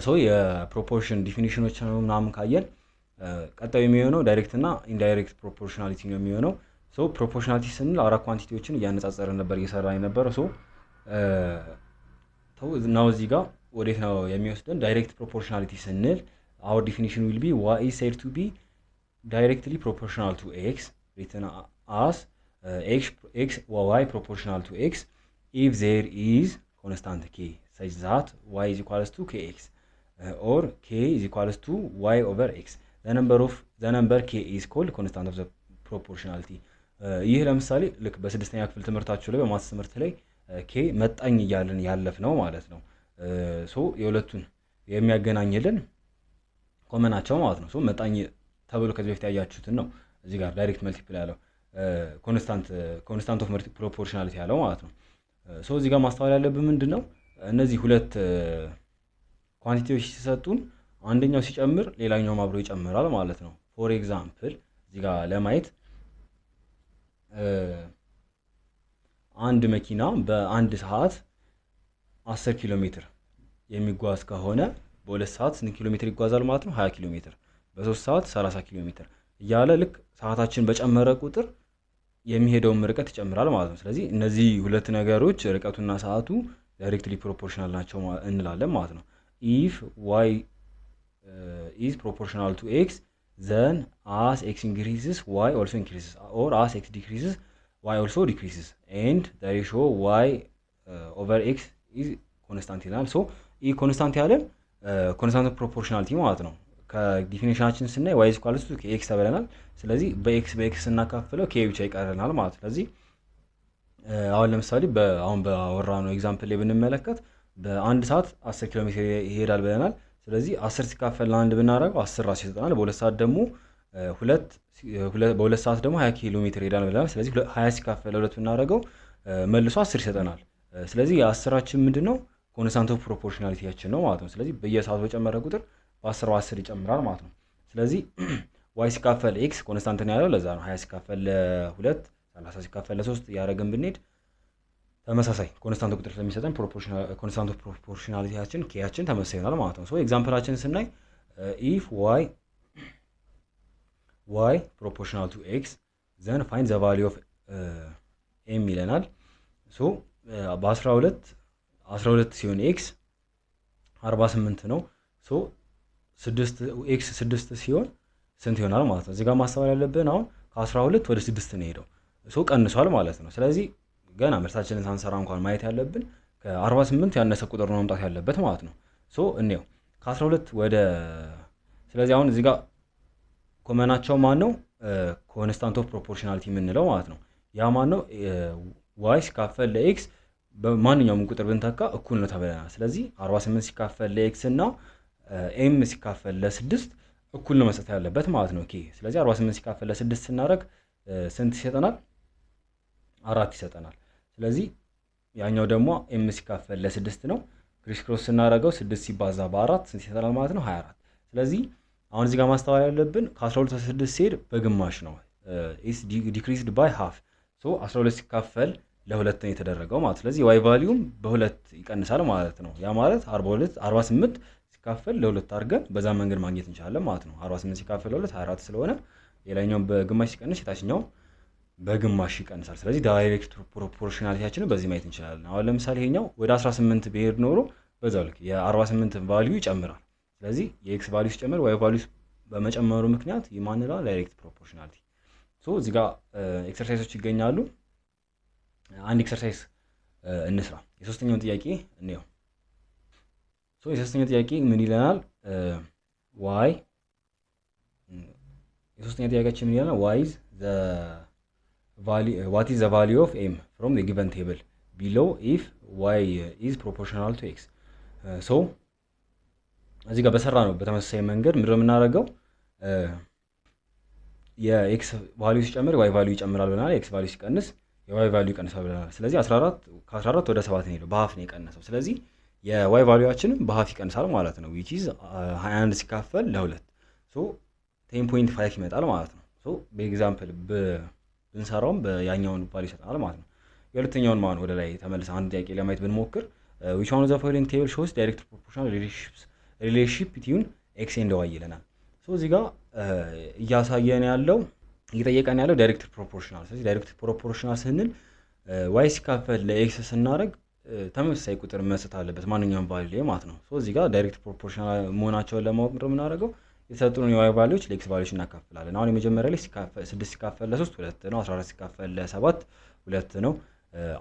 ሶ የፕሮፖርሽን ዲፊኒሽኖች ነው ምናምን ካየን ቀጣዩ የሚሆነው ዳይሬክት እና ኢንዳይሬክት ፕሮፖርሽናሊቲ ነው የሚሆነው። ሶ ፕሮፖርሽናሊቲ ስንል አራት ኳንቲቲዎችን እያነጻጸረን ነበር እየሰራ የነበረው። ሶ ናው እዚህ ጋር ወዴት ነው የሚወስደን? ዳይሬክት ፕሮፖርሽናሊቲ ስንል our definition will be y is said to be directly proportional to x written as x y proportional to x if there is constant k such that y is equals to kx or k is equals to y over x. The number k is called constant of the proportionality. ይህ ለምሳሌ ልክ በስድስተኛ ክፍል ትምህርታችሁ ላይ በማትስ ትምህርት ላይ k መጣኝ እያልን ያለፍ ነው ማለት ነው። ሶ የሁለቱን የሚያገናኝልን ኮመናቸው ማለት ነው። ሶ መጣኝ ተብሎ ከዚህ በፊት ያያችሁትን ነው እዚህ ጋር ዳይሬክት መልቲፕል ያለው ኮንስታንት ኦፍ ፕሮፖርሽናሊቲ ያለው ማለት ነው። ሶ እዚህ ጋር ማስተዋል ያለብን ምንድነው እነዚህ ሁለት ኳንቲቲዎች ሲሰጡን አንደኛው ሲጨምር ሌላኛውም አብሮ ይጨምራል ማለት ነው። ፎር ኤግዛምፕል እዚህ ጋር ለማየት አንድ መኪና በአንድ ሰዓት 10 ኪሎ ሜትር የሚጓዝ ከሆነ በ2 ሰዓት ስንት ኪሎ ሜትር ይጓዛል ማለት ነው? 20 ኪሎ ሜትር። በ3 ሰዓት 30 ኪሎ ሜትር እያለ ልክ ሰዓታችን በጨመረ ቁጥር የሚሄደውን ርቀት ይጨምራል ማለት ነው። ስለዚህ እነዚህ ሁለት ነገሮች ርቀቱና ሰዓቱ ዳይሬክትሊ ፕሮፖርሽናል ናቸው እንላለን ማለት ነው። if y is proportional to x then as x increases y also increases or as x decreases y also decreases and the ratio y over x is constant ይላል። ሶ ይህ ኮንስታንት ያለን ኮንስታንት ፕሮፖርሽናሊቲ ማለት ነው። ከዲፊኒሽናችን ስናይ y is equals to kx ተብለናል። ስለዚህ በx ስናካፍለው k ብቻ ይቀረናል ማለት ነው። ስለዚህ አሁን ለምሳሌ አሁን ባወራነው ኤግዛምፕል ላይ ብንመለከት በአንድ ሰዓት 10 ኪሎ ሜትር ይሄዳል ብለናል። ስለዚህ 10 ሲካፈል ለአንድ ብናደርገው 10 ራሱ ይሰጠናል። በሁለት ሰዓት ደግሞ በሁለት ሰዓት ደግሞ 20 ኪሎ ሜትር ይሄዳል ብለናል። ስለዚህ 20 ሲካፈል ለሁለት ብናደርገው መልሶ 10 ይሰጠናል። ስለዚህ የ10ራችን ምንድነው ኮንስታንት ኦፍ ፕሮፖርሽናሊቲያችን ነው ማለት ነው። ስለዚህ በየሰዓቱ በጨመረ ቁጥር በ10 ይጨምራል ማለት ነው። ስለዚህ y ሲካፈል x ኮንስታንት ነው ያለው ለዛ ነው 20 ሲካፈል ለ2 30 ሲካፈል ለ3 ያደረግን ብንሄድ ተመሳሳይ ኮንስታንት ቁጥር ስለሚሰጠን ኮንስታንት ኦፍ ፕሮፖርሽናሊቲያችን kያችን ተመሳሳይ ይሆናል ማለት ነው። ሶ ኤግዛምፕላችን ስናይ if y proportional to x then find the value of m ይለናል። ሶ በ12 ሲሆን x 48 ነው። ሶ 6 ሲሆን ስንት ይሆናል ማለት ነው። እዚህ ጋር ማስተዋል ያለብን አሁን ከ12 ወደ 6 ነው ሄደው ሶ ቀንሷል ማለት ነው። ስለዚህ ገና ምርታችንን ሳንሰራ እንኳን ማየት ያለብን ከ48 ያነሰ ቁጥር ነው መምጣት ያለበት ማለት ነው። ሶ እንየው ከ12 ወደ ስለዚህ አሁን እዚህ ጋር ኮመናቸው ማን ነው? ኮንስታንት ኦፍ ፕሮፖርሽናሊቲ የምንለው ማለት ነው። ያ ማን ነው? y ሲካፈል ለx በማንኛውም ቁጥር ብንተካ እኩል ነው ተብለናል። ስለዚህ 48 ሲካፈል ለx እና m ሲካፈል ለ6 እኩል ነው መስጠት ያለበት ማለት ነው። ኦኬ ስለዚህ 48 ሲካፈል ለ6 ስናደርግ ስንት ይሰጠናል? 4 ይሰጠናል። ስለዚህ ያኛው ደግሞ m ሲካፈል ለ6 ነው። ክሪስ ክሮስ ስናደርገው 6 ሲባዛ በ4 ስንት ይሰጠናል ማለት ነው? 24። ስለዚህ አሁን እዚህ ጋር ማስተዋል ያለብን ከ12 ወደ 6 ሲሄድ በግማሽ ነው is decreased by half ሶ 12 ሲካፈል ለሁለት ነው የተደረገው ማለት ስለዚህ y ቫልዩም በሁለት ይቀንሳል ማለት ነው። ያ ማለት 48 ሲካፈል ለሁለት አድርገን በዛ መንገድ ማግኘት እንችላለን ማለት ነው። 48 ሲካፈል ለሁለት 24 ስለሆነ ሌላኛው በግማሽ ሲቀንስ የታችኛው በግማሽ ይቀንሳል። ስለዚህ ዳይሬክት ፕሮፖርሽናሊቲያችንን በዚህ ማየት እንችላለን። አሁን ለምሳሌ ይሄኛው ወደ 18 ቢሄድ ኖሮ በዛው ልክ የ48 ቫልዩ ይጨምራል። ስለዚህ የኤክስ ቫልዩ ሲጨምር ዋይ ቫልዩ በመጨመሩ ምክንያት ይማንላል ዳይሬክት ፕሮፖርሽናሊቲ። ሶ እዚህ ጋር ኤክሰርሳይሶች ይገኛሉ። አንድ ኤክሰርሳይዝ እንስራ። የሶስተኛውን ጥያቄ እንየው። ሶ የሶስተኛው ጥያቄ ምን ይለናል? ዋይ የሶስተኛው ጥያቄያችን ምን ይለናል? what is the value of m from the given table below if y is proportional to x ሶ እዚህ ጋር በሰራ ነው በተመሳሳይ መንገድ ምንድነው የምናደርገው? የኤክስ ቫልዩ ሲጨምር ዋይ ቫልዩ ይጨምራል ብለናል። ኤክስ ቫልዩ ሲቀንስ የዋይ ቫልዩ ይቀንሳል ብለናል። ስለዚህ 14 ወደ 7 ነው ሄደው በሃፍ ነው የቀነሰው። ስለዚህ የዋይ ቫልዩአችንም በሃፍ ይቀንሳል ማለት ነው which is 21 ሲካፈል ለ2 ሶ 10.5 ይመጣል ማለት ነው። ሶ በኤግዛምፕል ብንሰራውም በያኛውን ቫልዩ ይሰጣል ማለት ነው። የሁለተኛውን ወደ ላይ ተመልሰን አንድ ጥያቄ ለማየት ብንሞክር which one of the following table shows direct proportional relationships ሪሌሽንሺፕ ቢትዊን ኤክስ ኤንድ ዋይ ይለናል። ሶ እዚህ ጋር እያሳየን ያለው እየጠየቀን ያለው ዳይሬክት ፕሮፖርሽናል። ስለዚህ ዳይሬክት ፕሮፖርሽናል ስንል ዋይ ሲካፈል ለኤክስ ስናደርግ ተመሳሳይ ቁጥር መስጠት አለበት ማንኛውም ቫልዩ ላይ ማለት ነው። ሶ እዚህ ጋር ዳይሬክት ፕሮፖርሽናል መሆናቸውን ለማወቅ ነው የምናደርገው የተሰጡን የዋይ ቫልዩዎች ለኤክስ ቫልዩዎች እናካፍላለን። አሁን የመጀመሪያ ላይ 6 ሲካፈል ለ3 2 ነው። 14 ሲካፈል ለ7 2 ነው።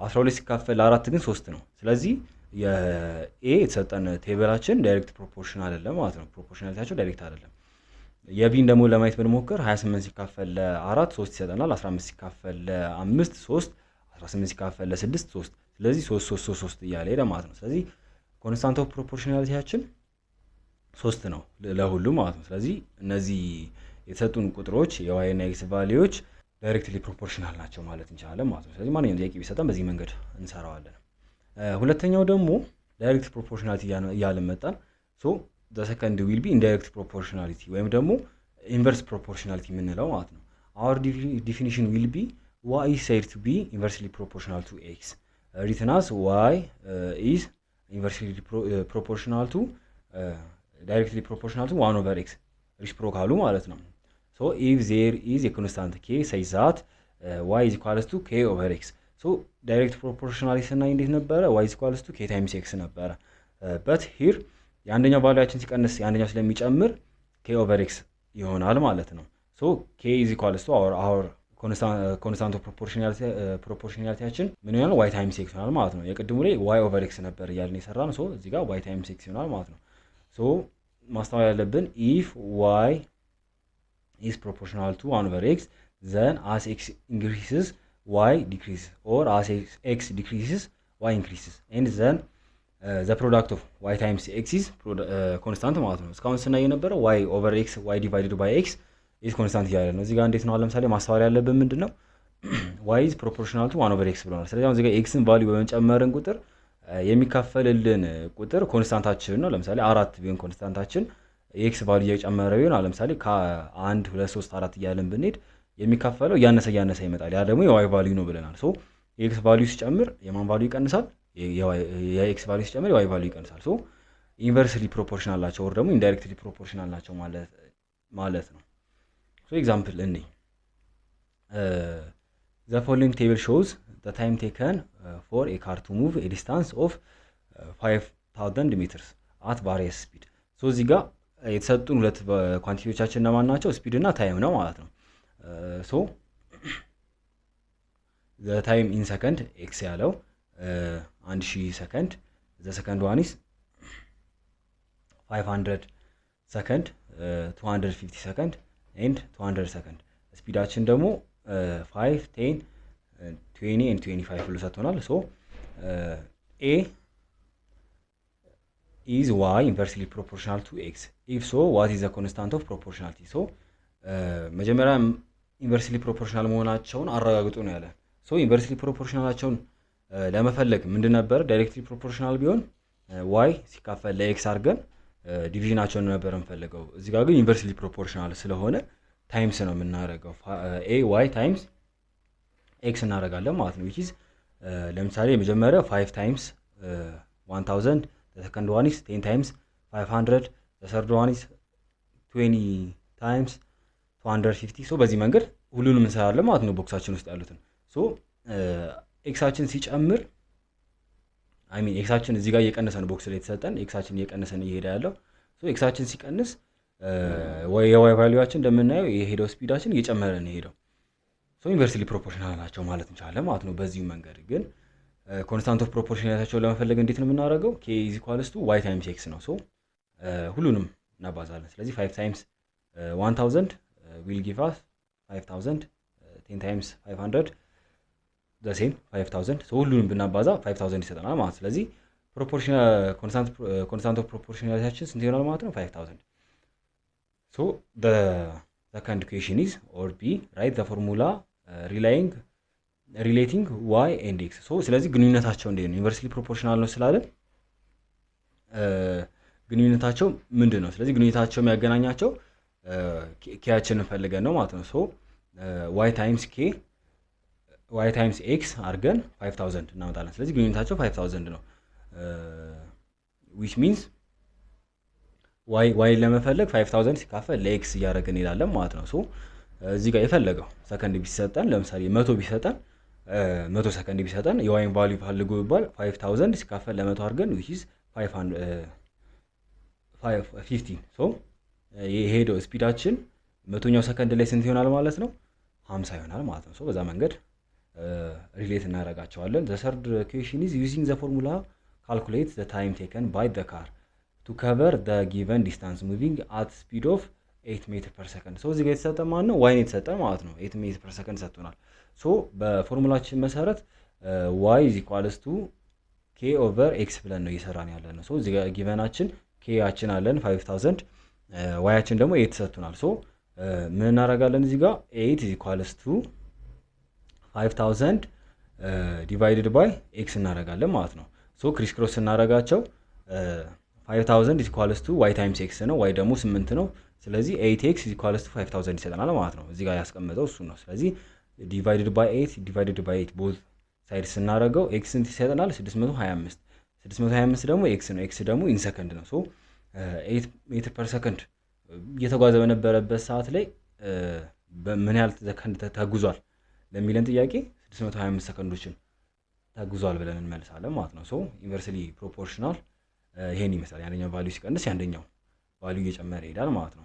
12 ሲካፈል ለ4 ግን 3 ነው። ስለዚህ የኤ የተሰጠን ቴብላችን ዳይሬክት ፕሮፖርሽናል አይደለም ማለት ነው። ፕሮፖርሽናሊቲያቸው ዳይሬክት አይደለም። የቢን ደግሞ ለማየት ብንሞክር 28 ሲካፈል ለ4 3 ይሰጠናል። 15 ሲካፈል ለ5 3 18 ሲካፈል ለ6 3 ስለዚህ 3 3 3 3 እያለ ሄደ ማለት ነው። ስለዚህ ኮንስታንት ኦፍ ፕሮፖርሽናሊቲያችን 3 ነው ለሁሉም ማለት ነው። ስለዚህ እነዚህ የተሰጡን ቁጥሮች የዋይ እና ኤክስ ቫልዩዎች ዳይሬክትሊ ፕሮፖርሽናል ናቸው ማለት እንችላለን ማለት ነው። ስለዚህ ማንኛውም ጥያቄ ቢሰጠን በዚህ መንገድ እንሰራዋለን። ሁለተኛው ደግሞ ዳይሬክት ፕሮፖርሽናሊቲ እያልን መጣን። ሶ the second will be indirect proportionality ወይም ደግሞ inverse proportionality የምንለው ማለት ነው። our definition will be y is said to be inversely proportional to x written as y is inversely proportional to directly proportional to 1 over x reciprocal ማለት ነው። so if there is a constant k say that y is equals to k over x so direct proportionality ስናይ እንዴት ነበረ? y is equals to k times x ነበረ but here የአንደኛው ቫልዩአችን ሲቀንስ የአንደኛው ስለሚጨምር k over x ይሆናል ማለት ነው። so k is equals to our constant of proportionalityያችን ምን ይሆናል? y times x ይሆናል ማለት ነው። የቅድሙ ላይ y over x ነበር እያልን የሰራን so እዚህ ጋር y times x ይሆናል ማለት ነው። so ማስተዋል ያለብን if y is proportional to 1 over x then as x increases y decreases or as x decreases y increases and then the product of y times x is constant ማለት ነው። እስካሁን ስናይ የነበረው y over x y divided by x is constant ያለ ነው። እዚህ ጋር እንዴት ነው ለምሳሌ ማስተዋል ያለብን ምንድነው y is proportional to 1 over x ብለናል። ስለዚህ አሁን እዚህ ጋር x ን ቫልዩ በመጨመርን ቁጥር የሚካፈልልን ቁጥር ኮንስታንታችን ነው። ለምሳሌ 4 ቢሆን ኮንስታንታችን x ቫልዩ እየጨመረ ቢሆን ለምሳሌ ከ1 2 3 4 እያለን ብንሄድ የሚካፈለው ያነሰ ይመጣል። ያ ደግሞ የy ቫልዩ ነው ብለናል። ሶ የx ቫልዩ ሲጨምር የማን ቫልዩ ይቀንሳል? የx ቫልዩ ሲጨምር የy ቫልዩ ይቀንሳል። ሶ ኢንቨርስሊ ፕሮፖርሽናል ናቸው ወር ደግሞ ኢንዳይሬክትሊ ፕሮፖርሽናል ናቸው ማለት ነው። ሶ ኤግዛምፕል እኔ the following table shows the time taken for a car to move a distance of 5000 meters at various speed ሶ እዚህ ጋር የተሰጡን ሁለት ኳንቲቲዎቻችን እነማን ናቸው? ስፒድ እና ታይም ነው ማለት ነው። ሶ the time in second x ያለው 1000 ሰከንድ the second one is 500 ሰከንድ 250 ሰከንድ and 200 ሰከንድ ስፒዳችን ደግሞ 5 10 20 and 25 ብሎ ሰጥቶናል። ሶ a is y inversely proportional to x if so what is the constant of proportionality so መጀመሪያ ኢንቨርስሊ ፕሮፖርሽናል መሆናቸውን አረጋግጡ ነው ያለ። ሶ ኢንቨርስሊ ፕሮፖርሽናላቸውን ለመፈለግ ምንድነበር ዳይሬክትሊ ፕሮፖርሽናል ቢሆን y ሲካፈል ለx አድርገን ዲቪዥናቸውን ነበር እንፈልገው። እዚህ ጋር ግን ኢንቨርስሊ ፕሮፖርሽናል ስለሆነ ታይምስ ነው የምናደርገው a y times x እናደርጋለን ማለት ነው which is ለምሳሌ የመጀመሪያው 5 times 1000 the second one is 10 times 500 the third one is 20 times 250 ሶ በዚህ መንገድ ሁሉንም እንሰራለን ማለት ነው ቦክሳችን ውስጥ ያሉትን። ሶ ኤክሳችን ሲጨምር አይ ሚን ኤክሳችን እዚህ ጋር እየቀነሰ ነው ቦክስ ላይ የተሰጠን ኤክሳችን እየቀነሰ ነው እየሄደ ያለው። ሶ ኤክሳችን ሲቀንስ የዋይ ቫልዩአችን እንደምናየው የሄደው ስፒዳችን እየጨመረ ነው የሄደው። ሶ ኢንቨርስሊ ፕሮፖርሽናል ናቸው ማለት እንችላለን ማለት ነው። በዚህ መንገድ ግን ኮንስታንት ኦፍ ፕሮፖርሽናሊቲያቸውን ለመፈለግ እንዴት ነው የምናደርገው? k is equals to y times x ነው። ሶ ሁሉንም እናባዛለን። ስለዚህ 5 times 1000 will give us 5000 10 times 500 the same 5000 ሶ ሁሉንም ብናባዛ 5000 ይሰጠናል ማለት። ስለዚህ ፕሮፖርሽናል ኮንስታንት ኦፍ ፕሮፖርሽናሊቲያችን ስንት ይሆናል ማለት ነው? 5000 ሶ the second question is or b write the formula relating y and x ሶ ስለዚህ ግንኙነታቸው እንዴት ነው? ኢንቨርስሊ ፕሮፖርሽናል ነው ስላለ ግንኙነታቸው ምንድነው? ስለዚህ ግንኙነታቸው የሚያገናኛቸው ኬያችንን ፈልገን ነው ማለት ነው። ሶ y times k y times x አድርገን 5000 እናመጣለን። ስለዚህ ግንኙነታቸው 5000 ነው which means ዋይ ለመፈለግ 5000 ሲካፈል ለኤክስ እያደረግን እንሄዳለን ማለት ነው። ሶ እዚህ ጋር የፈለገው ሰከንድ ቢሰጠን ለምሳሌ 100 ቢሰጠን 100 ሰከንድ ቢሰጠን የዋይን ቫልዩ ፈልጉ ቢባል 5000 ሲካፈል ለ100 አድርገን which is 15 ሶ የሄደው ስፒዳችን መቶኛው ሰከንድ ላይ ስንት ይሆናል ማለት ነው? 50 ይሆናል ማለት ነው። ሶ በዛ መንገድ ሪሌት እናደርጋቸዋለን። the third question is using the formula calculate the time taken by the car to cover the given distance moving at speed of 8 ሜትር ፐር ሰከንድ። ሶ እዚህ ጋር የተሰጠ ማለት ነው ዋይን የተሰጠ ማለት ነው 8 ሜትር ፐር ሰከንድ ሰጥቶናል። ሶ በፎርሙላችን መሰረት y is equals to k over x ብለን ነው እየሰራን ያለ ነው። ሶ እዚህ ጋር ጊቨናችን k ያችን አለን 5000 y ያችን ደግሞ 8 ተሰጥቶናል። ሶ ምን እናደርጋለን እዚህ ጋር 8 is equals to 5000 divided by x እናደርጋለን ማለት ነው። ሶ ክሪስ ክሮስ እናደርጋቸው 5000 is equals to y times x ነው። y ደግሞ 8 ነው። ስለዚህ 8x is equals to 5000 ይሰጠናል ማለት ነው። እዚህ ጋር ያስቀመጠው እሱ ነው። ስለዚህ divided by 8 both ሳይድ ስናደርገው x ስንት ይሰጠናል? 625 625 ደግሞ x ነው። x ደግሞ ኢን ሰከንድ ነው። ሶ 8 ሜትር ፐር ሰከንድ እየተጓዘ በነበረበት ሰዓት ላይ በምን ያህል ሰከንድ ተጉዟል ለሚለን ጥያቄ 625 ሰከንዶችን ተጉዟል ብለን እንመልሳለን ማለት ነው። ሶ ኢንቨርስሊ ፕሮፖርሽናል ይሄን ይመስላል። ያንደኛው ቫልዩ ሲቀንስ ያንደኛው ቫልዩ እየጨመረ ይሄዳል ማለት ነው።